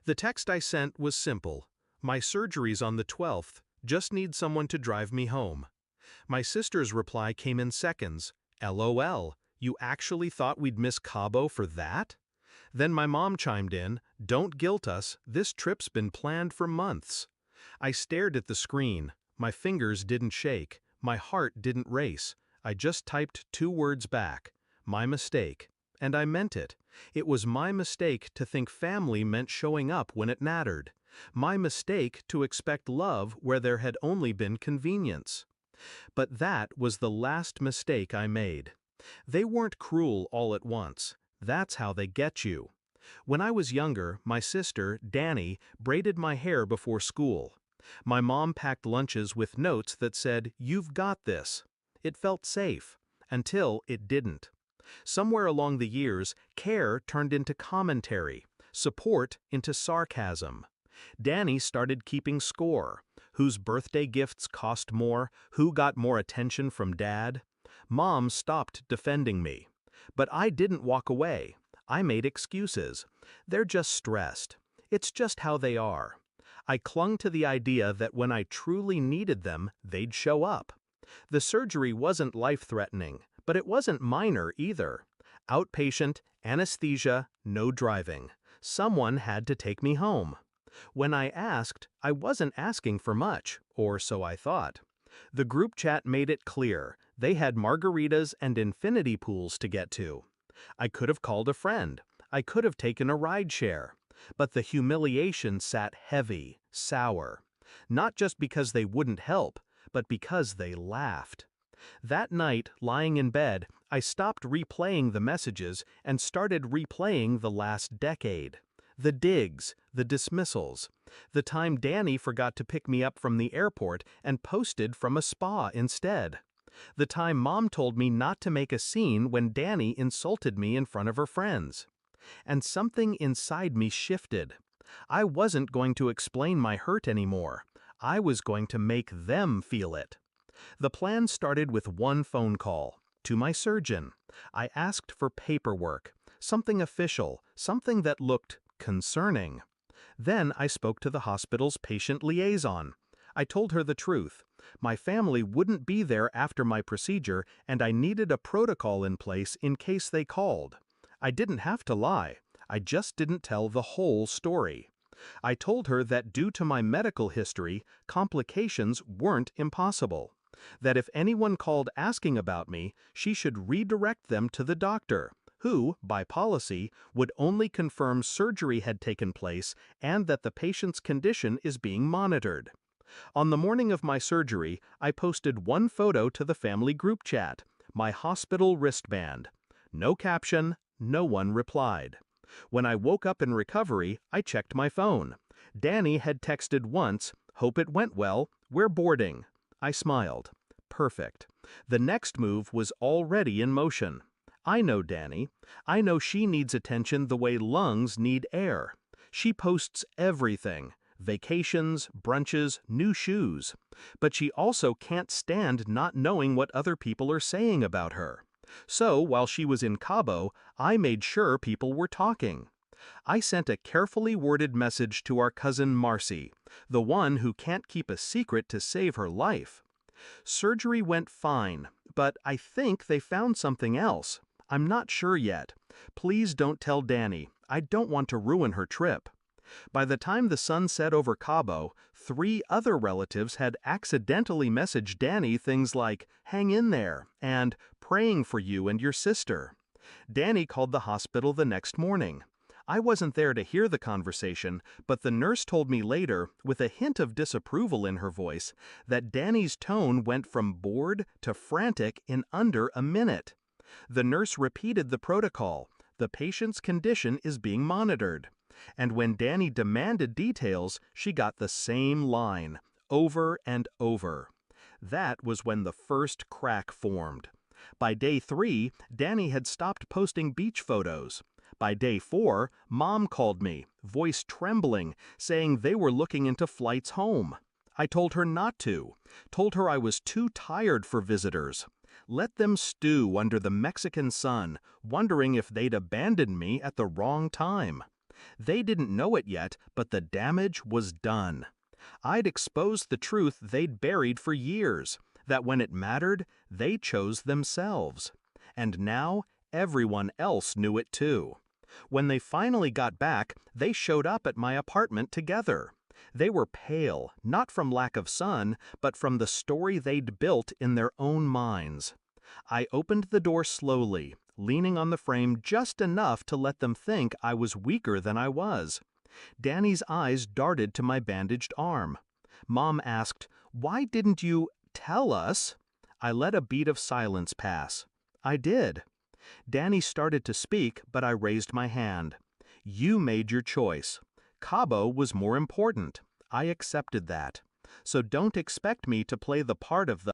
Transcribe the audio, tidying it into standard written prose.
The text I sent was simple. My surgery's on the 12th, just need someone to drive me home. My sister's reply came in seconds. LOL, you actually thought we'd miss Cabo for that? Then my mom chimed in, don't guilt us, this trip's been planned for months. I stared at the screen. My fingers didn't shake. My heart didn't race. I just typed 2 words back. My mistake. And I meant it. It was my mistake to think family meant showing up when it mattered. My mistake to expect love where there had only been convenience. But that was the last mistake I made. They weren't cruel all at once. That's how they get you. When I was younger, my sister, Danny, braided my hair before school. My mom packed lunches with notes that said, "You've got this." It felt safe. Until it didn't. Somewhere along the years, care turned into commentary, support into sarcasm. Danny started keeping score. Whose birthday gifts cost more? Who got more attention from Dad? Mom stopped defending me. But I didn't walk away. I made excuses. They're just stressed. It's just how they are. I clung to the idea that when I truly needed them, they'd show up. The surgery wasn't life-threatening, but it wasn't minor either. Outpatient, anesthesia, no driving. Someone had to take me home. When I asked, I wasn't asking for much, or so I thought. The group chat made it clear. They had margaritas and infinity pools to get to. I could have called a friend. I could have taken a ride share. But the humiliation sat heavy, sour. Not just because they wouldn't help, but because they laughed. That night, lying in bed, I stopped replaying the messages and started replaying the last decade. The digs, the dismissals, the time Danny forgot to pick me up from the airport and posted from a spa instead. The time Mom told me not to make a scene when Danny insulted me in front of her friends. And something inside me shifted. I wasn't going to explain my hurt anymore. I was going to make them feel it. The plan started with one phone call, to my surgeon. I asked for paperwork, something official, something that looked concerning. Then I spoke to the hospital's patient liaison. I told her the truth. My family wouldn't be there after my procedure, and I needed a protocol in place in case they called. I didn't have to lie. I just didn't tell the whole story. I told her that due to my medical history, complications weren't impossible. That if anyone called asking about me, she should redirect them to the doctor, who, by policy, would only confirm surgery had taken place and that the patient's condition is being monitored. On the morning of my surgery, I posted one photo to the family group chat, my hospital wristband. No caption, no one replied. When I woke up in recovery, I checked my phone. Danny had texted once, "Hope it went well, we're boarding." I smiled. Perfect. The next move was already in motion. I know Danny. I know she needs attention the way lungs need air. She posts everything. Vacations, brunches, new shoes. But she also can't stand not knowing what other people are saying about her. So, while she was in Cabo, I made sure people were talking. I sent a carefully worded message to our cousin Marcy, the one who can't keep a secret to save her life. Surgery went fine, but I think they found something else. I'm not sure yet. Please don't tell Danny. I don't want to ruin her trip. By the time the sun set over Cabo, 3 other relatives had accidentally messaged Danny things like, "Hang in there," and "praying for you and your sister." Danny called the hospital the next morning. I wasn't there to hear the conversation, but the nurse told me later, with a hint of disapproval in her voice, that Danny's tone went from bored to frantic in under a minute. The nurse repeated the protocol. The patient's condition is being monitored. And when Danny demanded details, she got the same line, over and over. That was when the first crack formed. By day 3, Danny had stopped posting beach photos. By day 4, Mom called me, voice trembling, saying they were looking into flights home. I told her not to. Told her I was too tired for visitors. Let them stew under the Mexican sun, wondering if they'd abandoned me at the wrong time. They didn't know it yet, but the damage was done. I'd exposed the truth they'd buried for years, that when it mattered, they chose themselves. And now, everyone else knew it too. When they finally got back, they showed up at my apartment together. They were pale, not from lack of sun, but from the story they'd built in their own minds. I opened the door slowly, leaning on the frame just enough to let them think I was weaker than I was. Danny's eyes darted to my bandaged arm. Mom asked, "Why didn't you tell us?" I let a beat of silence pass. I did. Danny started to speak, but I raised my hand. You made your choice. Cabo was more important. I accepted that. So don't expect me to play the part of the